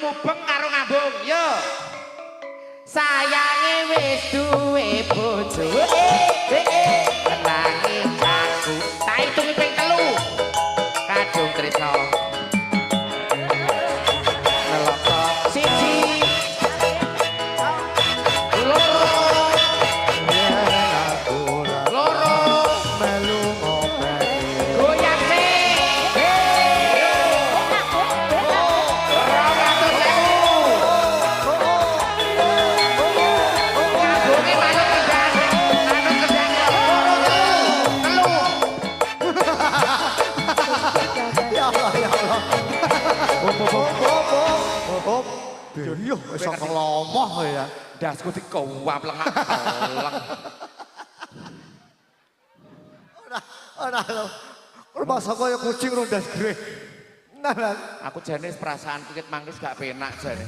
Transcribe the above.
mubeng karo ngambung yo sayange wis duwe bojo nanging aku tak hitung ping 3 kadung tresno neloko siji Yo iso kelomoh ya. dasku dikowap lengak leng. Ora lho. Ora masa kaya kucing rondas greh. Nah, Aku jane perasaan kikit mangkis gak penak jane.